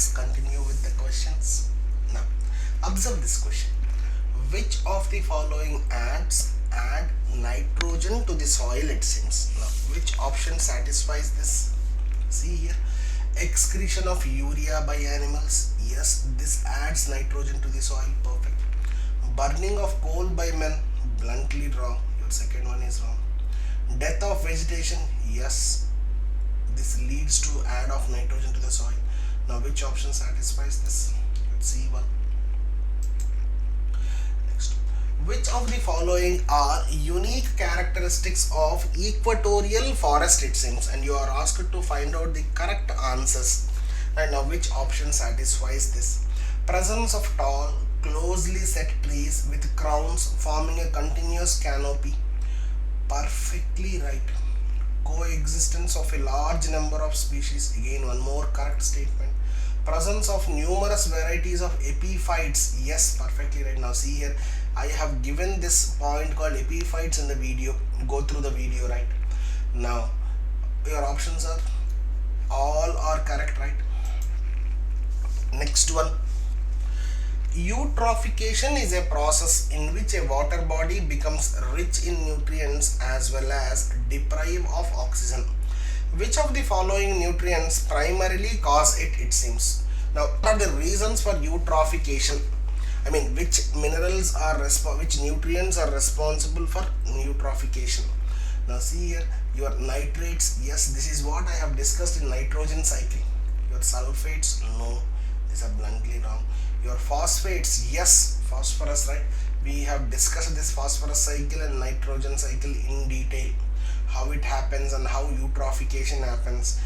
Let's continue with the questions. Now, observe this question. Which of the following ants add nitrogen to the soil, it seems? Now, which option satisfies this? See here. Excretion of urea by animals. Yes, this adds nitrogen to the soil. Perfect. Burning of coal by men. Bluntly wrong. Your second one is wrong. Death of vegetation. Yes, this leads to add of nitrogen to the soil. Now, which option satisfies this? Let's see one. Next, which of the following are unique characteristics of equatorial forest, it seems, and you are asked to find out the correct answers. And now, which option satisfies this? Presence of tall, closely set trees with crowns forming a continuous canopy. Perfectly right. Coexistence of a large number of species. Again, one more correct statement. Presence of numerous varieties of epiphytes. Yes, perfectly right. Now see here, I have given this point called epiphytes in the video. Go through the video, right? Now your options are all are correct, right? Next one. Eutrophication is a process in which a water body becomes rich in nutrients as well as deprived of oxygen. Which of the following nutrients primarily cause it, it seems? Now, what are the reasons for eutrophication? I mean, which minerals are which nutrients are responsible for eutrophication? Now see here, your nitrates. Yes, this is what I have discussed in nitrogen cycle. Your sulfates, no, these are bluntly wrong. Your phosphates, yes, phosphorus, right? We have discussed this phosphorus cycle and nitrogen cycle in detail, how it happens and how eutrophication happens.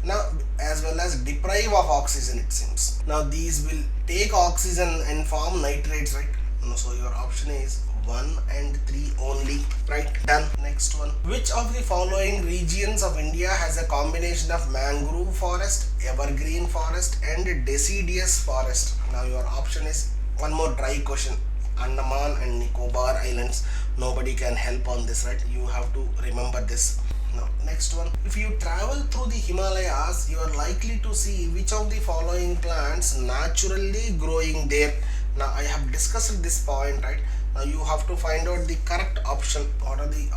Now, as well as deprive of oxygen, it seems. Now these will take oxygen and form nitrates, right? So your option is 1 and 3 only, right? Done. Next one. Which of the following regions of India has a combination of mangrove forest, evergreen forest and deciduous forest? Now your option is one more dry question. Andaman and Nicobar Islands. Nobody can help on this, right? You have to remember this. Now next one. If you travel through the Himalayas, you are likely to see which of the following plants naturally growing there. Now I have discussed this point, right? Now you have to find out the correct option. What are the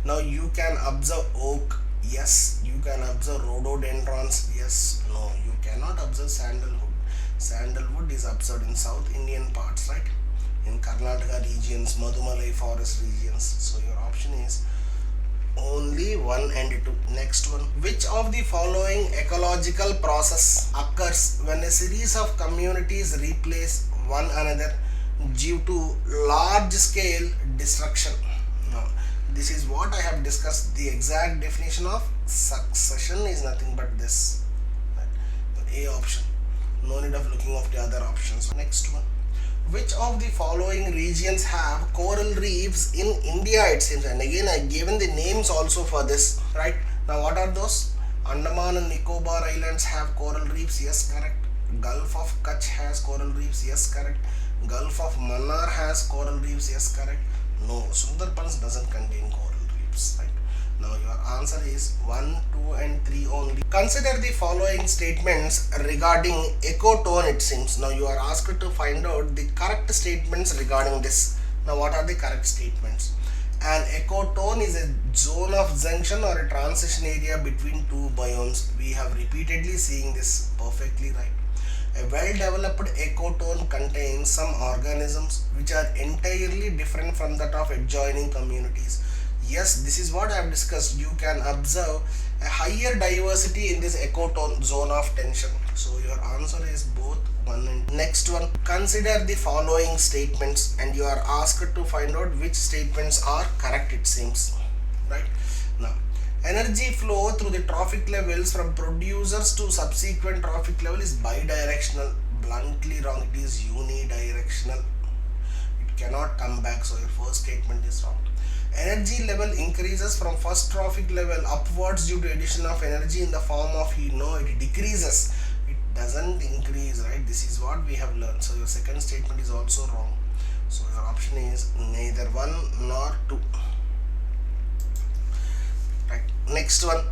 now you can observe oak. Yes, you can observe rhododendrons. Yes, no, you cannot observe sandalwood. Sandalwood is observed in South Indian parts, right? In Karnataka regions, Madumalai forest regions. So your option is only 1 and 2. Next one. Which of the following ecological process occurs when a series of communities replace one another due to large scale destruction? Now, this is what I have discussed. The exact definition of succession is nothing but this, right? The A option. No need of looking of the other options. Next one. Which of the following regions have coral reefs in India, it seems? And again, I given the names also for this, right? Now what are those? Andaman and Nicobar Islands have coral reefs. Yes, correct. Gulf of Kutch has coral reefs. Yes, correct. Gulf of Mannar has coral reefs. Yes, correct. No, Sundarbans doesn't contain coral reefs, right? Now your answer is 1, 2 and 3 only. Consider the following statements regarding ecotone, it seems. Now you are asked to find out the correct statements regarding this. Now what are the correct statements? An ecotone is a zone of junction or a transition area between two biomes. We have repeatedly seen this. Perfectly right. A well-developed ecotone contains some organisms which are entirely different from that of adjoining communities. Yes, this is what I have discussed. You can observe a higher diversity in this ecotone zone of tension. So your answer is both 1 and 2. Next one. Consider the following statements and you are asked to find out which statements are correct, it seems, right? Now, energy flow through the trophic levels from producers to subsequent trophic level is bidirectional. Bluntly wrong. It is unidirectional. It cannot come back. So your first statement is wrong. Energy level increases from first trophic level upwards due to addition of energy in the form of heat. No, it decreases. It doesn't increase, right? This is what we have learned. So your second statement is also wrong. So your option is neither 1 nor 2. Right. Next one.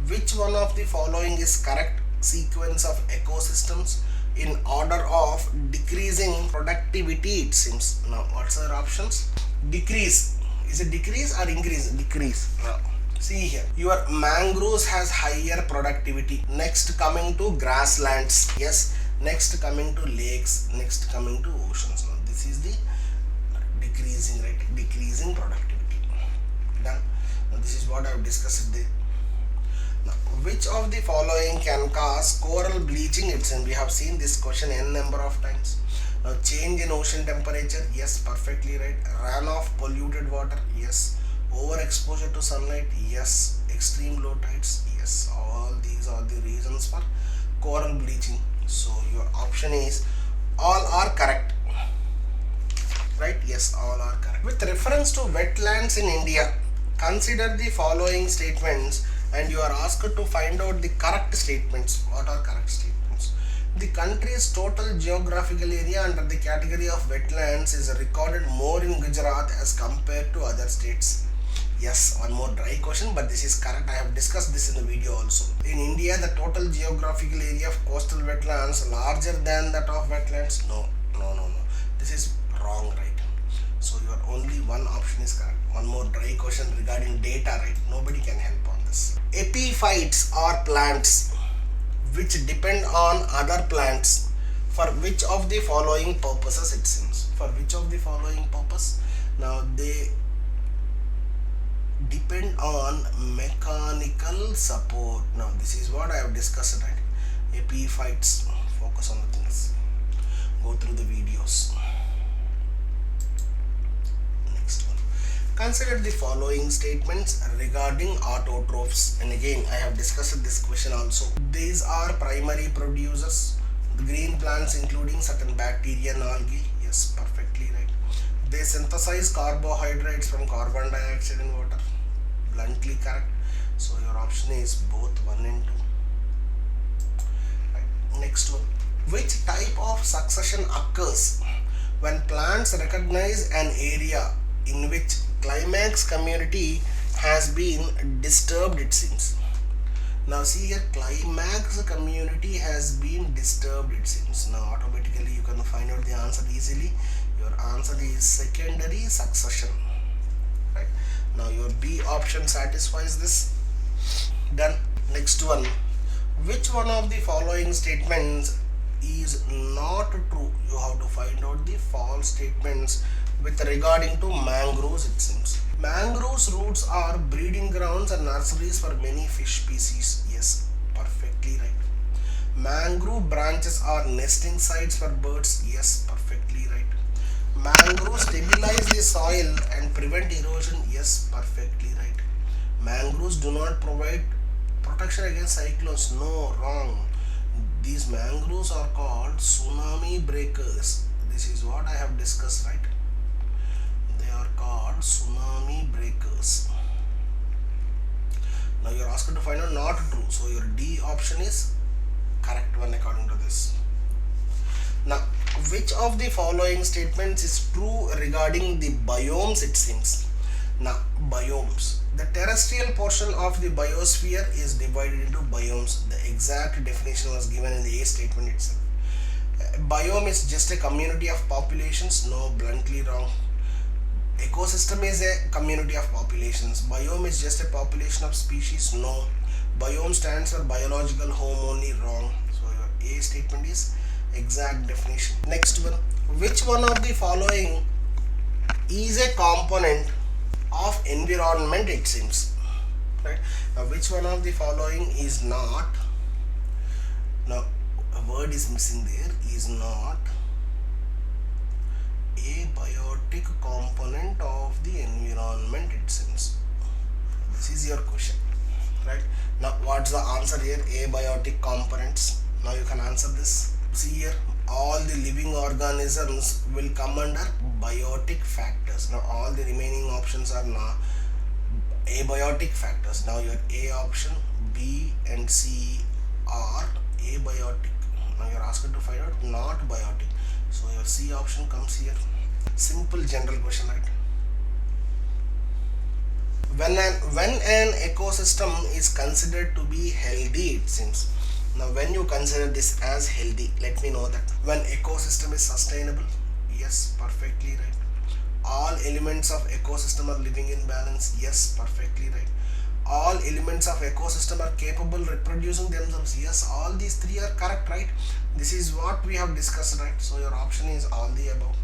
Which one of the following is correct? sequence of ecosystems in order of decreasing productivity, it seems. Now what's our options? Decrease. Is it decrease or increase? Decrease. Now see here, your mangroves has higher productivity. Next coming to grasslands, yes. Next coming to lakes, next coming to oceans. Now this is the decreasing, right? Decreasing productivity. Done. Now this is what I have discussed there. Now, which of the following can cause coral bleaching? We have seen this question n number of times. Now change in ocean temperature, yes, perfectly right. Runoff polluted water, yes. Overexposure to sunlight, yes. Extreme low tides, yes. All these are the reasons for coral bleaching. So your option is all are correct, right? Yes, all are correct. With reference to wetlands in India, consider the following statements and you are asked to find out the correct statements. What are correct statements? The country's total geographical area under the category of wetlands is recorded more in Gujarat as compared to other states. Yes, one more dry question, but this is correct. I have discussed this in the video also. In India, the total geographical area of coastal wetlands larger than that of wetlands. No. This is wrong, right? So your only one option is correct. One more dry question regarding data, right? Nobody can help on this. Epiphytes are plants which depend on other plants for which of the following purposes, it seems. For which of the following purpose? Now they depend on mechanical support. Now this is what I have discussed, right? Epiphytes. Focus on the things. Go through the videos. Next one. Consider the following statements regarding autotrophs. And again, I have discussed this question also. These are primary producers. The green plants including certain bacteria and algae. Yes, perfectly right. They synthesize carbohydrates from carbon dioxide in water. Bluntly correct. So your option is both 1 and 2. Right. Next one. Which type of succession occurs when plants recognize an area in which climax community has been disturbed, it seems. Now see here, climax community has been disturbed, it seems. Now automatically you can find out the answer easily. Your answer is secondary succession. Right. Now your B option satisfies this. Done. Next one. Which one of the following statements is not true? You have to find out the false statements with regarding to mangroves, it seems. Mangroves roots are breeding grounds and nurseries for many fish species. Yes, perfectly right. Mangrove branches are nesting sites for birds. Yes, perfectly right. Mangroves stabilize the soil and prevent erosion. Yes, perfectly right. Mangroves do not provide protection against cyclones. No, wrong. These mangroves are called tsunami breakers. This is what I have discussed, right? They are called tsunami breakers. Now you are asked to find out not true. So your D option is correct one according to this. Now, which of the following statements is true regarding the biomes, it seems? Now, biomes. The terrestrial portion of the biosphere is divided into biomes. The exact definition was given in the A statement itself. Biome is just a community of populations. No, bluntly wrong. Ecosystem is a community of populations. Biome is just a population of species. No. Biome stands for biological home only. Wrong. So your A statement is exact definition. Next one. Which one of the following is a component of environment, it seems? Right. Now which one of the following is not? Now a word is missing there. Is not a biotic component of the environment, it seems. This is your question, right? Now what's the answer here? Abiotic components. Now you can answer this. See here, all the living organisms will come under biotic factors. Now all the remaining options are now abiotic factors. Now your A option, B and C are abiotic. Now you are asked to find out not biotic. So your C option comes here. Simple general question, right? When an ecosystem is considered to be healthy, it seems. Now when you consider this as healthy, let me know that. When ecosystem is sustainable, yes, perfectly right. All elements of ecosystem are living in balance, yes, perfectly right. All elements of ecosystem are capable reproducing themselves, yes, all these three are correct, right? This is what we have discussed, right? So your option is all the above.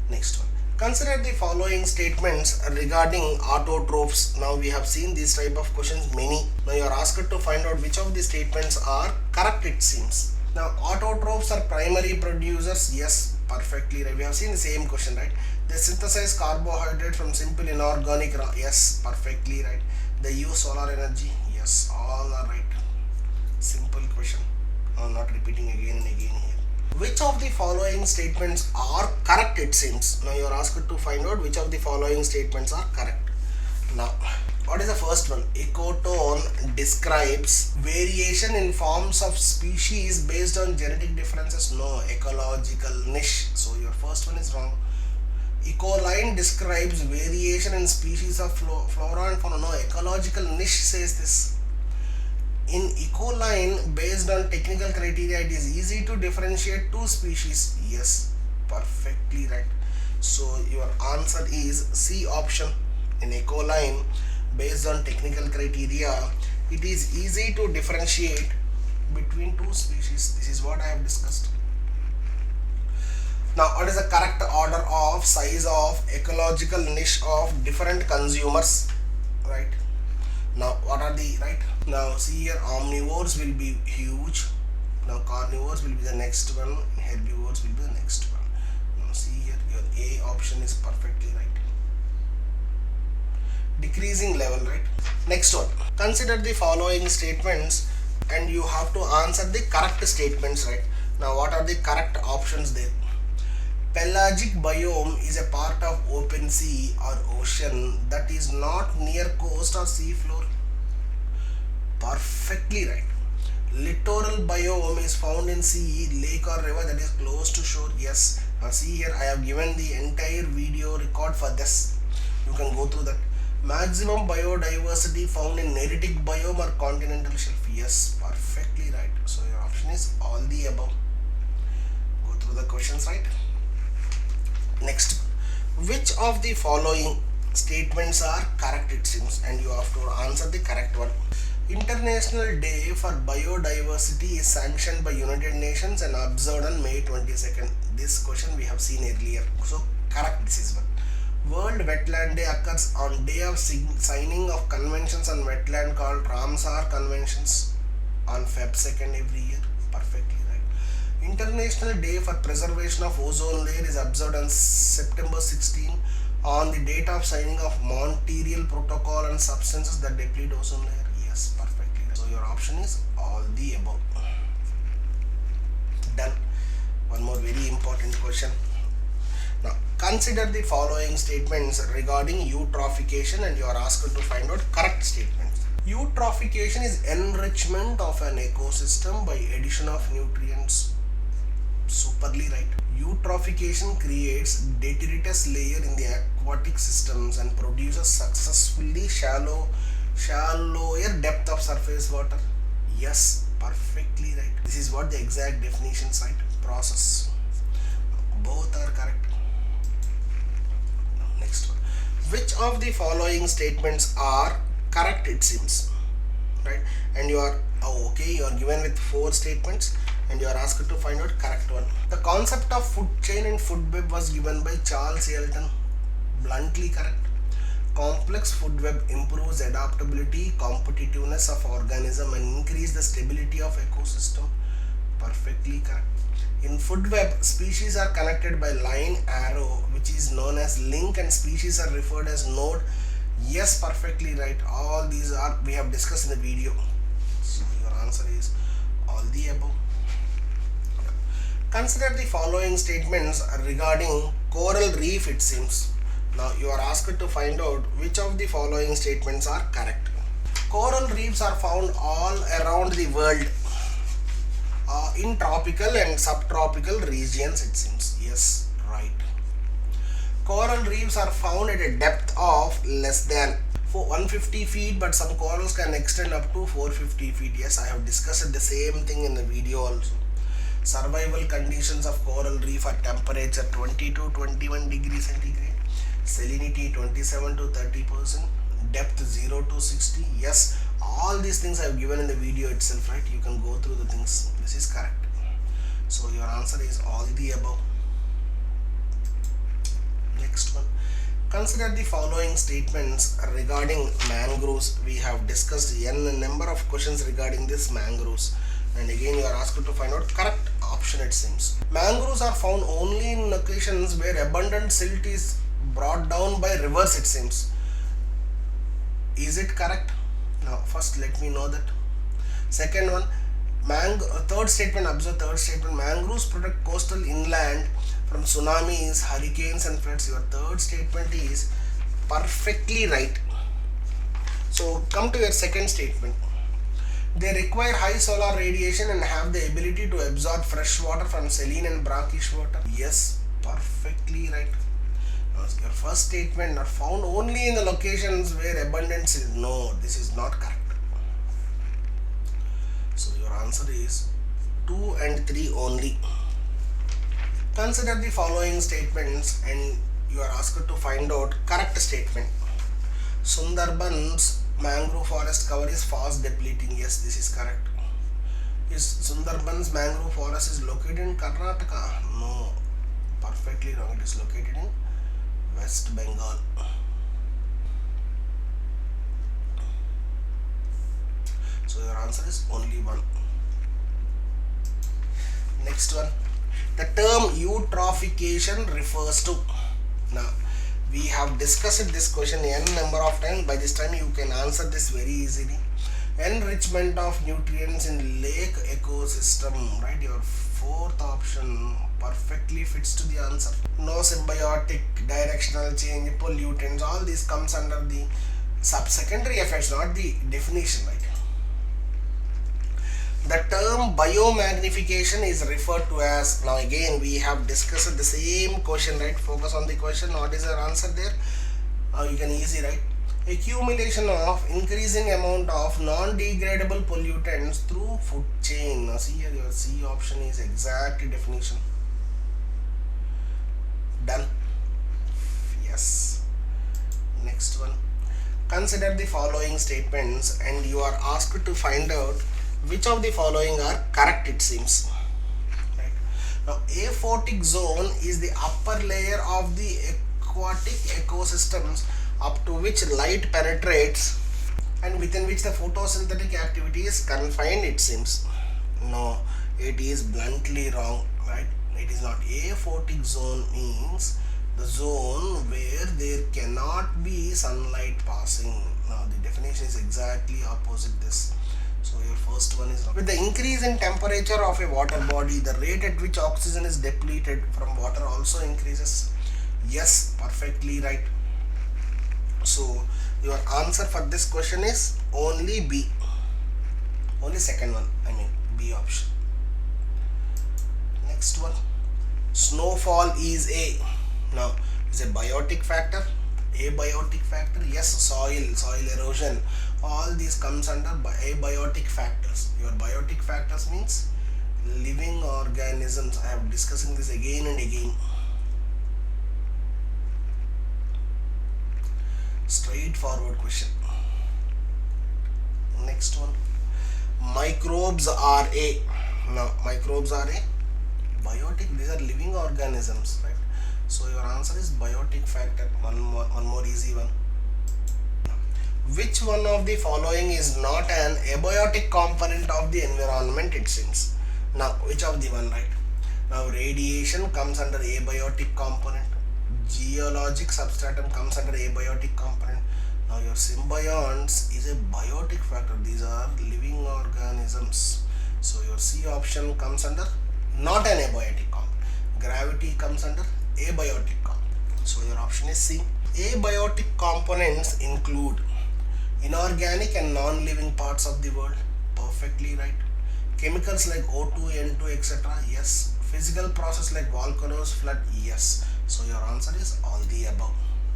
Next one, consider the following statements regarding autotrophs. Now we have seen this type of questions many. Now you are asked to find out which of the statements are correct, it seems. Now autotrophs are primary producers, yes, perfectly right. We have seen the same question, right? They synthesize carbohydrate from simple inorganic raw, yes, perfectly right. They use solar energy, yes, all are right. Simple question. I'm not repeating again and again here. Which of the following statements are correct, it seems. Now you are asked to find out which of the following statements are correct. Now, what is the first one? Ecotone describes variation in forms of species based on genetic differences. No, ecological niche. So your first one is wrong. Ecoline describes variation in species of flora and fauna. No, ecological niche says this. In ecoline, based on technical criteria, it is easy to differentiate two species. Yes, perfectly right. So your answer is C option. In ecoline, based on technical criteria, it is easy to differentiate between two species. This is what I have discussed. Now, what is the correct order of size of ecological niche of different consumers? Right. Now, what are the right? Now, see here, omnivores will be huge. Now, carnivores will be the next one. Herbivores will be the next one. Now, see here, your A option is perfectly right. Decreasing level, right? Next one. Consider the following statements and you have to answer the correct statements, right? Now, what are the correct options there? Pelagic biome is a part of open sea or ocean that is not near coast or sea floor. Perfectly right. Littoral biome is found in sea, lake or river that is close to shore. Yes. Now see here, I have given the entire video record for this. You can go through that. Maximum biodiversity found in neritic biome or continental shelf. Yes, perfectly right. So your option is all the above. Go through the questions, right? Next, which of the following statements are correct, it seems, and you have to answer the correct one. International Day for Biodiversity is sanctioned by United Nations and observed on May 22nd. This question we have seen earlier. So correct, this is one. World Wetland Day occurs on day of signing of conventions on wetland called Ramsar Conventions on Feb 2nd every year. Perfectly right. International Day for Preservation of Ozone Layer is observed on September 16 on the date of signing of Montreal Protocol on substances that deplete ozone layer. Yes, perfectly right. So your option is all the above. Done. One more very important question. Now, consider the following statements regarding eutrophication and you are asked to find out correct statements. Eutrophication is enrichment of an ecosystem by addition of nutrients. Superly right. Eutrophication creates detritus layer in the aquatic systems and produces successfully shallower depth of surface water. Yes, perfectly right. This is what the exact definitions, right? Process. Both are correct. Next one. Which of the following statements are correct, it seems, right? And you are okay, you are given with 4 statements and you are asked to find out correct one. The concept of food chain and food web was given by Charles Elton. Bluntly correct. Complex food web improves adaptability, competitiveness of organism and increase the stability of ecosystem. Perfectly correct. In food web, species are connected by line arrow, which is known as link, and species are referred as node. Yes, perfectly right. All these are we have discussed in the video. So your answer is all the above. Consider the following statements regarding coral reef, it seems. Now you are asked to find out which of the following statements are correct. Coral reefs are found all around the world in tropical and subtropical regions, it seems. Yes, right. Coral reefs are found at a depth of less than for 150 feet, but some corals can extend up to 450 feet. Yes, I have discussed the same thing in the video also. Survival conditions of coral reef are temperature 20 to 21 degrees centigrade, salinity 27 to 30%, depth 0 to 60. Yes, all these things I have given in the video itself, right? You can go through the things. This is correct. So your answer is all the above. Next one. Consider the following statements regarding mangroves. We have discussed n number of questions regarding this mangroves, and again you are asked to find out correct option. It seems mangroves are found only in locations where abundant silt is brought down by rivers. It seems. Is it correct? Now first let me know that. Second one, third statement, observe third statement, mangroves protect coastal inland from tsunamis, hurricanes and floods. Your third statement is perfectly right. So come to your second statement. They require high solar radiation and have the ability to absorb fresh water from saline and brackish water. Yes, perfectly right. Now, your first statement, are found only in the locations where abundance is. No, this is not correct. So your answer is 2 and 3 only. Consider the following statements and you are asked to find out correct statement. Sundarbans mangrove forest cover is fast depleting. Yes, this is correct. Is Sundarbans mangrove forest is located in Karnataka? No, perfectly wrong. It is located in West Bengal. So your answer is only 1. Next one. The term eutrophication refers to. Now we have discussed this question n number of times. By this time you can answer this very easily. Enrichment of nutrients in lake ecosystem, right? Your fourth option perfectly fits to the answer. No symbiotic, directional change, pollutants, all this comes under the sub-secondary effects, not the definition, right? The term biomagnification is referred to as. Now again we have discussed the same question, right? Focus on the question. What is your answer there? You can easily write accumulation of increasing amount of non-degradable pollutants through food chain. Now see here, your C option is exact definition. Done. Yes. Next one. Consider the following statements and you are asked to find out which of the following are correct. It seems. Right. Now aphotic zone is the upper layer of the aquatic ecosystems up to which light penetrates and within which the photosynthetic activity is confined. It seems. No, it is bluntly wrong, right? It is not. Aphotic zone means the zone where there cannot be sunlight passing. Now the definition is exactly opposite this. So your first one is wrong. With the increase in temperature of a water body, the rate at which oxygen is depleted from water also increases. Yes, perfectly right. So your answer for this question is only B. Only second one, I mean B option. Next one. Snowfall is a. Now is a biotic factor. Abiotic factor. Yes, soil erosion. All these comes under abiotic factors. Your biotic factors means living organisms. I am discussing this again and again. Straightforward question. Next one. Microbes are a. Now microbes are a biotic. These are living organisms, right? So your answer is biotic factor. One more easy one. Which one of the following is not an abiotic component of the environment? It seems. Now which of the one, right? Now radiation comes under abiotic component. Geologic substratum comes under abiotic component. Now your symbionts is a biotic factor. These are living organisms. So your C option comes under not an abiotic component. Gravity comes under abiotic component. So your option is C. Abiotic components include inorganic and non-living parts of the world. Perfectly right. Chemicals like O2, N2, etc. Yes. Physical process like volcanoes, flood. Yes. So your answer is all the above.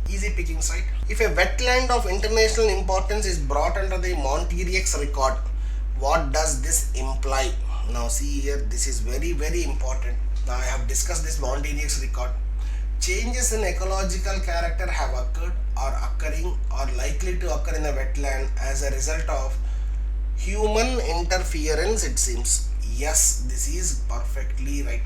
Easy pickings, right? If a wetland of international importance is brought under the Monterey-X record, what does this imply? Now see here, this is very very important. Now I have discussed this Monterey-X record. Changes in ecological character have occurred or occurring or likely to occur in a wetland as a result of human interference, it seems. Yes, this is perfectly right.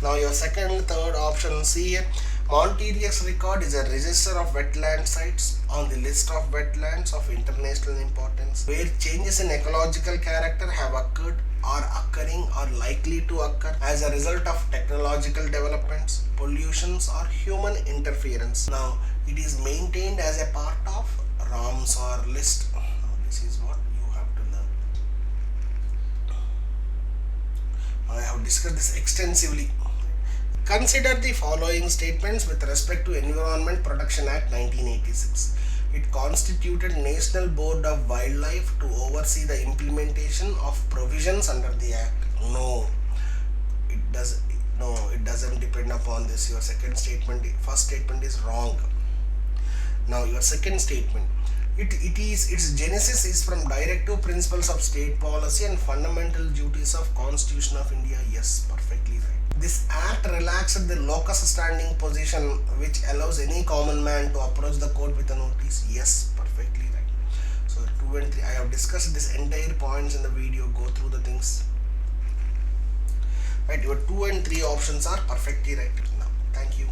Now your second, third option, see here. Monterey-X record is a register of wetland sites on the list of wetlands of international importance where changes in ecological character have occurred or occurring or likely to occur as a result of technological developments, pollutions or human interference. Now it is maintained as a part of Ramsar list. Now this is what you have to learn. I have discussed this extensively. Consider the following statements with respect to Environment Protection Act 1986. It constituted National Board of Wildlife to oversee the implementation of provisions under the Act. No, it doesn't depend upon this. Your first statement is wrong. Now your second statement. Its genesis is from directive principles of state policy and fundamental duties of Constitution of India. Yes, perfectly right. This act relaxed the locus standing position which allows any common man to approach the court with a notice. Yes, perfectly right. So 2 and 3, I have discussed this entire points in the video. Go through the things. Right, your 2 and 3 options are perfectly right now. Thank you.